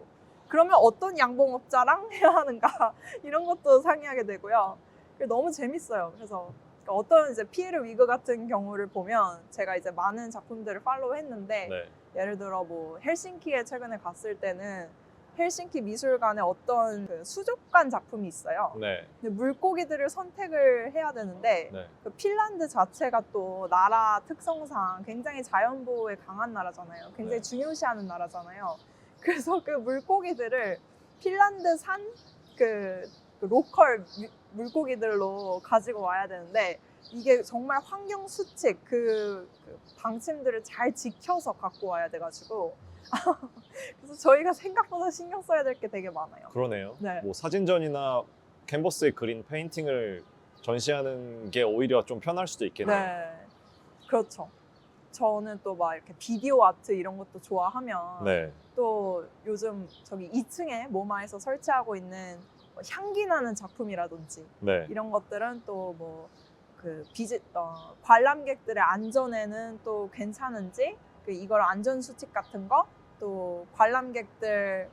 그러면 어떤 양봉업자랑 해야 하는가 이런 것도 상의하게 되고요. 그게 너무 재밌어요. 그래서 어떤 이제 피에르 위그 같은 경우를 보면 제가 이제 많은 작품들을 팔로우했는데 네. 예를 들어 뭐 헬싱키에 최근에 갔을 때는 헬싱키 미술관에 어떤 그 수족관 작품이 있어요. 네. 근데 물고기들을 선택을 해야 되는데 네. 그 핀란드 자체가 또 나라 특성상 굉장히 자연보호에 강한 나라잖아요. 굉장히 네. 중요시하는 나라잖아요. 그래서 그 물고기들을 핀란드산 그 로컬 물고기들로 가지고 와야 되는데 이게 정말 환경 수칙 그 방침들을 잘 지켜서 갖고 와야 돼가지고 그래서 저희가 생각보다 신경 써야 될 게 되게 많아요. 그러네요. 네. 뭐 사진전이나 캔버스에 그린 페인팅을 전시하는 게 오히려 좀 편할 수도 있겠네요. 네, 그렇죠. 저는 또 막 이렇게 비디오 아트 이런 것도 좋아하면 네. 또 요즘 저기 2층에 모마에서 설치하고 있는 뭐 향기 나는 작품이라든지 네. 이런 것들은 또 뭐 그 관람객들의 안전에는 또 괜찮은지 이걸 안전 수칙 같은 거 또 관람객들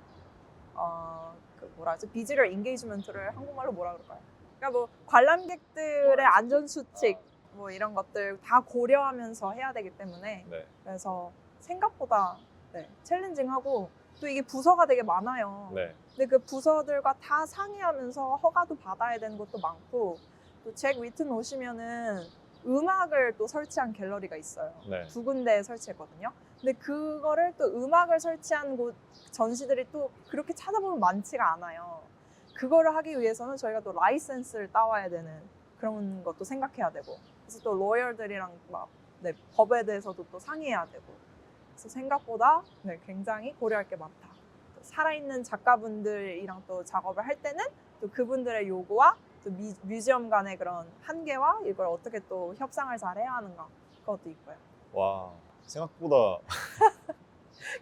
그 뭐라 하지 비지럴 인게이지먼트를 한국말로 뭐라 그럴까요? 그러니까 뭐 관람객들의 안전 수칙 뭐 이런 것들 다 고려하면서 해야 되기 때문에 네. 그래서 생각보다 네, 챌린징하고 또 이게 부서가 되게 많아요. 네. 근데 그 부서들과 다 상의하면서 허가도 받아야 되는 것도 많고 또 잭 위튼 오시면은 음악을 또 설치한 갤러리가 있어요. 네. 2군데에 설치했거든요. 근데 그거를 또 음악을 설치한 곳 전시들이 또 그렇게 찾아보면 많지가 않아요. 그거를 하기 위해서는 저희가 또 라이센스를 따와야 되는 그런 것도 생각해야 되고 그래서 또 로열들이랑 막 네, 법에 대해서도 또 상의해야 되고 그래서 생각보다 네, 굉장히 고려할 게 많다. 또 살아있는 작가분들이랑 또 작업을 할 때는 또 그분들의 요구와 또 뮤지엄 간의 그런 한계와 이걸 어떻게 또 협상을 잘 해야 하는가 그것도 있고요. 와, 생각보다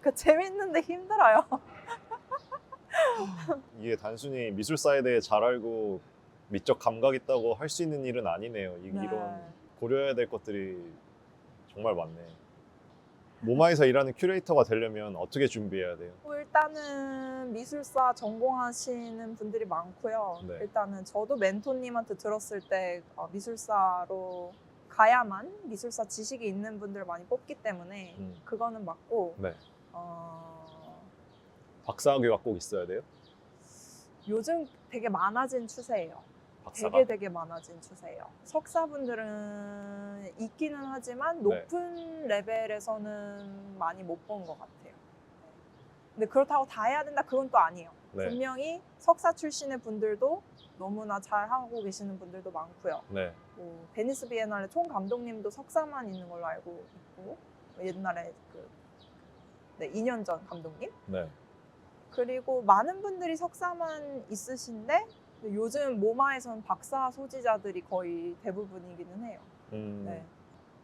그 재밌는데 힘들어요. 이게 단순히 미술사에 대해 잘 알고 미적 감각 있다고 할 수 있는 일은 아니네요. 네. 이런 고려해야 될 것들이 정말 많네. 모마에서 일하는 큐레이터가 되려면 어떻게 준비해야 돼요? 일단은 미술사 전공하시는 분들이 많고요. 네. 일단은 저도 멘토님한테 들었을 때 미술사로 가야만 미술사 지식이 있는 분들 많이 뽑기 때문에 그거는 맞고 네. 박사학위가 꼭 있어야 돼요? 요즘 되게 많아진 추세예요. 박사가? 되게 많아진 추세예요. 석사분들은 있기는 하지만 높은 레벨에서는 많이 못 본 것 같아요. 근데 그렇다고 다 해야 된다 그건 또 아니에요. 네. 분명히 석사 출신의 분들도 너무나 잘 하고 계시는 분들도 많고요. 네. 뭐 베니스 비엔날레 총 감독님도 석사만 있는 걸로 알고 있고 옛날에 네, 2년 전 감독님. 네. 그리고 많은 분들이 석사만 있으신데 요즘 모마에선 박사 소지자들이 거의 대부분이기는 해요. 네.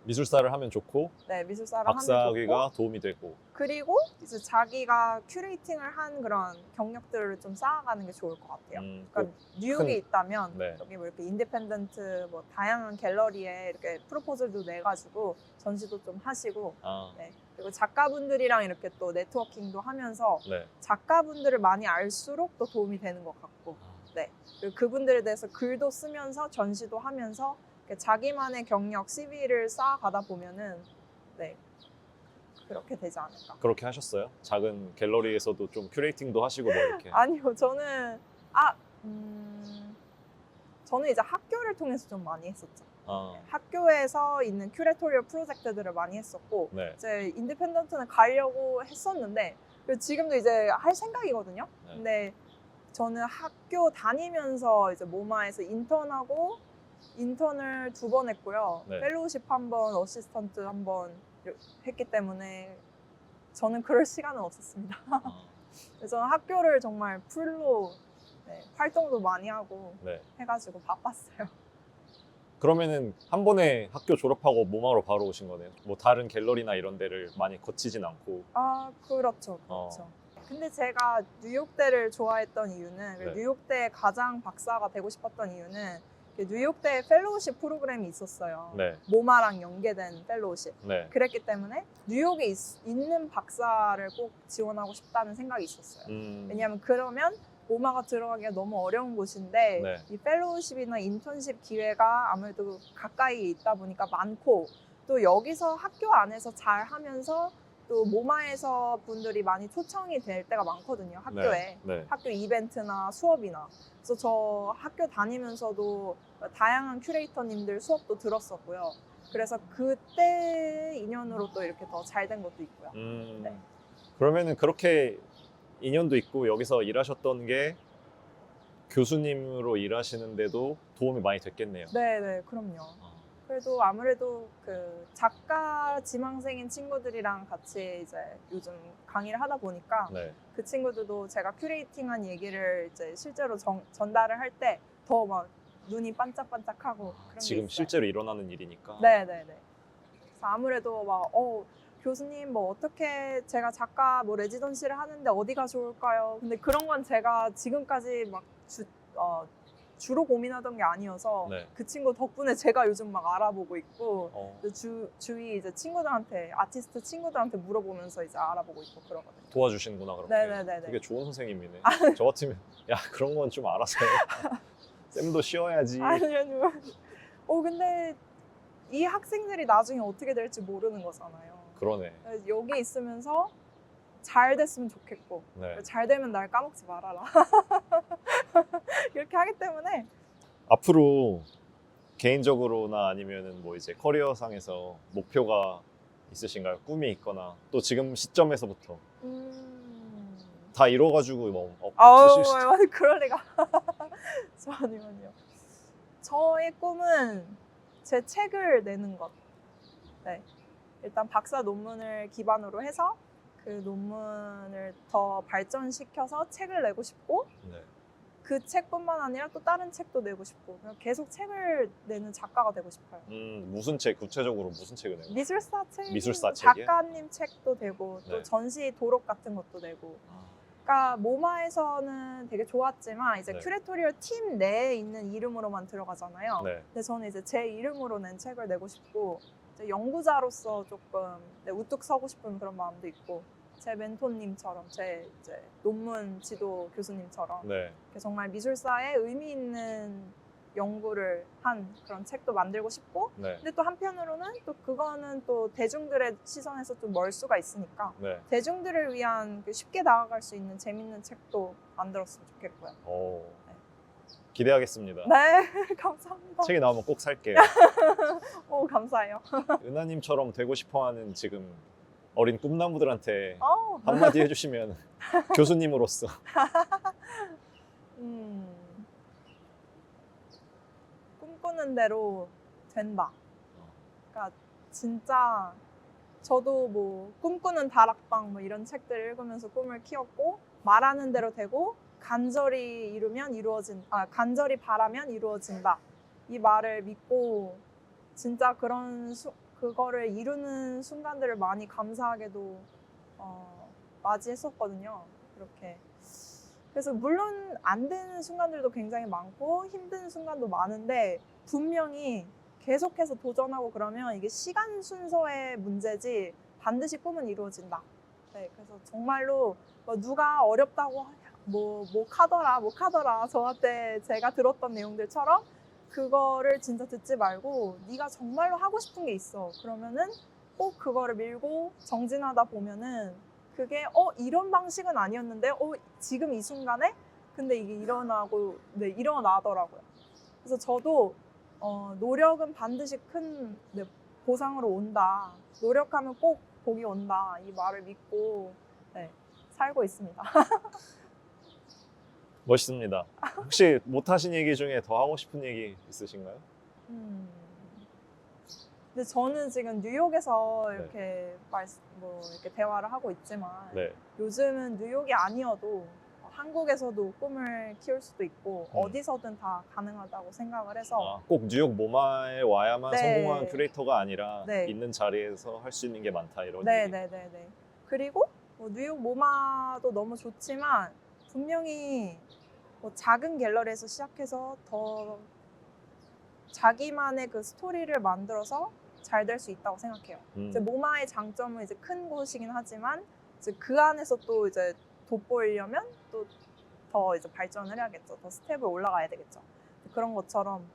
미술사를 하면 좋고 네, 미술사를 하면 좋고 박사학위가 도움이 되고. 그리고 이제 자기가 큐레이팅을 한 그런 경력들을 좀 쌓아가는 게 좋을 것 같아요. 그러니까 뉴욕에 있다면 네. 여기 뭐 이렇게 인디펜던트 뭐 다양한 갤러리에 이렇게 프로포즈도 내가지고 전시도 좀 하시고 네. 그리고 작가분들이랑 이렇게 또 네트워킹도 하면서 네. 작가분들을 많이 알수록 또 도움이 되는 것 같고 네. 그리고 그분들에 대해서 글도 쓰면서 전시도 하면서 자기만의 경력, CV를 쌓아가다 보면은 네 그렇게 되지 않을까. 그렇게 하셨어요? 작은 갤러리에서도 좀 큐레이팅도 하시고 뭐 이렇게. 아니요, 저는 저는 이제 학교를 통해서 좀 많이 했었죠. 학교에서 있는 큐레토리얼 프로젝트들을 많이 했었고 네. 이제 인디펜던트는 가려고 했었는데 지금도 이제 할 생각이거든요. 네. 근데 저는 학교 다니면서 이제 모마에서 인턴을 2번 했고요. 네. 펠로우십 1번, 어시스턴트 1번 했기 때문에 저는 그럴 시간은 없었습니다. 그래서 학교를 정말 풀로 네, 활동도 많이 하고 네. 해가지고 바빴어요. 그러면은 한 번에 학교 졸업하고 모마로 바로 오신 거네요? 뭐 다른 갤러리나 이런 데를 많이 거치진 않고. 그렇죠. 근데 제가 뉴욕대를 좋아했던 이유는 네. 뉴욕대 가장 박사가 되고 싶었던 이유는 뉴욕대 펠로우십 프로그램이 있었어요. 네. 모마랑 연계된 펠로우십. 네. 그랬기 때문에 뉴욕에 있는 박사를 꼭 지원하고 싶다는 생각이 있었어요. 왜냐하면 그러면 모마가 들어가기가 너무 어려운 곳인데 네. 이 펠로우십이나 인턴십 기회가 아무래도 가까이 있다 보니까 많고 또 여기서 학교 안에서 잘 하면서 또 모마에서 분들이 많이 초청이 될 때가 많거든요. 학교에. 네. 학교 이벤트나 수업이나. 그래서 저 학교 다니면서도 다양한 큐레이터님들 수업도 들었었고요. 그래서 그때 인연으로 또 이렇게 더 잘 된 것도 있고요. 네. 그러면은 그렇게 인연도 있고 여기서 일하셨던 게 교수님으로 일하시는데도 도움이 많이 됐겠네요. 네, 그럼요. 그래도 아무래도 그 작가 지망생인 친구들이랑 같이 이제 요즘 강의를 하다 보니까 네. 그 친구들도 제가 큐레이팅한 얘기를 이제 실제로 전달을 할 때 더 막 눈이 반짝반짝하고 그런 지금 게 있어요. 실제로 일어나는 일이니까. 네. 그래서 아무래도 막 교수님 뭐 어떻게 제가 작가 뭐 레지던시를 하는데 어디가 좋을까요? 근데 그런 건 제가 지금까지 막 주로 고민하던 게 아니어서 네. 그 친구 덕분에 제가 요즘 막 알아보고 있고 주위 이제 친구들한테 아티스트 친구들한테 물어보면서 이제 알아보고 있고 그러거든요. 도와주시는구나 그렇게. 네네네. 되게 좋은 선생님이네. 저 같으면 야 그런 건 좀 알아서 해. 쌤도 쉬어야지. 아니요. 근데 이 학생들이 나중에 어떻게 될지 모르는 거잖아요. 그러네. 여기 있으면서 잘 됐으면 좋겠고 네. 잘 되면 날 까먹지 말아라. 이렇게 하기 때문에 앞으로 개인적으로나 아니면은 뭐 이제 커리어상에서 목표가 있으신가요? 꿈이 있거나 또 지금 시점에서부터 다 이뤄가지고 뭐 없으실 수도. 그럴 리가. 잠시만요. 저의 꿈은 제 책을 내는 것. 네. 일단 박사 논문을 기반으로 해서 그 논문을 더 발전시켜서 책을 내고 싶고 네. 그 책뿐만 아니라 또 다른 책도 내고 싶고 계속 책을 내는 작가가 되고 싶어요. 무슨 책 구체적으로 무슨 책을 내요? 미술사 책, 미술사 책이요? 작가님 책도 되고 또 네. 전시 도록 같은 것도 내고. 그러니까 모마에서는 되게 좋았지만 이제 네. 큐레토리얼 팀 내에 있는 이름으로만 들어가잖아요. 네. 근데 저는 이제 제 이름으로 낸 책을 내고 싶고 이제 연구자로서 조금 우뚝 서고 싶은 그런 마음도 있고 제 멘토님처럼 제 이제 논문 지도 교수님처럼 네. 정말 미술사에 의미 있는 연구를 한 그런 책도 만들고 싶고 네. 근데 또 한편으로는 또 그거는 또 대중들의 시선에서 좀 멀 수가 있으니까 네. 대중들을 위한 쉽게 다가갈 수 있는 재밌는 책도 만들었으면 좋겠고요. 네. 기대하겠습니다. 네, 감사합니다. 책이 나오면 꼭 살게요. 감사해요. 은하님처럼 되고 싶어하는 지금 어린 꿈나무들한테 어, 한마디 해주시면 교수님으로서. 음, 꿈꾸는 대로 된다. 그러니까 진짜 저도 뭐 꿈꾸는 다락방 뭐 이런 책들을 읽으면서 꿈을 키웠고 말하는 대로 되고 간절히 이루면 간절히 바라면 이루어진다. 이 말을 믿고 진짜 그거를 이루는 순간들을 많이 감사하게도 맞이했었거든요. 그렇게. 그래서 물론 안 되는 순간들도 굉장히 많고 힘든 순간도 많은데 분명히 계속해서 도전하고 그러면 이게 시간 순서의 문제지 반드시 꿈은 이루어진다. 네, 그래서 정말로 뭐 누가 어렵다고 못 하더라 저한테 제가 들었던 내용들처럼 그거를 진짜 듣지 말고 네가 정말로 하고 싶은 게 있어. 그러면은 꼭 그거를 밀고 정진하다 보면은 그게 이런 방식은 아니었는데 지금 이 순간에 근데 이게 일어나더라고요. 그래서 저도 노력은 반드시 큰 보상으로 온다. 노력하면 꼭 복이 온다. 이 말을 믿고 살고 있습니다. 멋있습니다. 혹시 못하신 얘기 중에 더 하고 싶은 얘기 있으신가요? 근데 저는 지금 뉴욕에서 네. 이렇게 이렇게 대화를 하고 있지만 네. 요즘은 뉴욕이 아니어도 한국에서도 꿈을 키울 수도 있고 어디서든 다 가능하다고 생각을 해서 꼭 뉴욕 모마에 와야만 네. 성공한 큐레이터가 아니라 네. 있는 자리에서 할 수 있는 게 많다 이런 얘기. 네네네네. 그리고 뭐 뉴욕 모마도 너무 좋지만 분명히 뭐 작은 갤러리에서 시작해서 더 자기만의 그 스토리를 만들어서 잘 될 수 있다고 생각해요. 이제 모마의 장점은 이제 큰 곳이긴 하지만 이제 그 안에서 또 이제 돋보이려면 또 더 이제 발전을 해야겠죠. 더 스텝을 올라가야 되겠죠. 그런 것처럼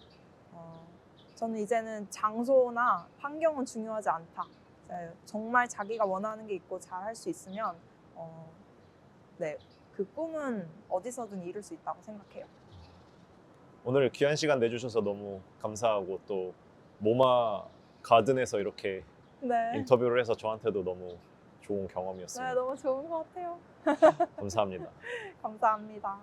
저는 이제는 장소나 환경은 중요하지 않다. 정말 자기가 원하는 게 있고 잘 할 수 있으면 그 꿈은 어디서든 이룰 수 있다고 생각해요. 오늘 귀한 시간 내주셔서 너무 감사하고 또 모마 가든에서 이렇게 네. 인터뷰를 해서 저한테도 너무 좋은 경험이었습니다. 네, 너무 좋은 것 같아요. 감사합니다. 감사합니다.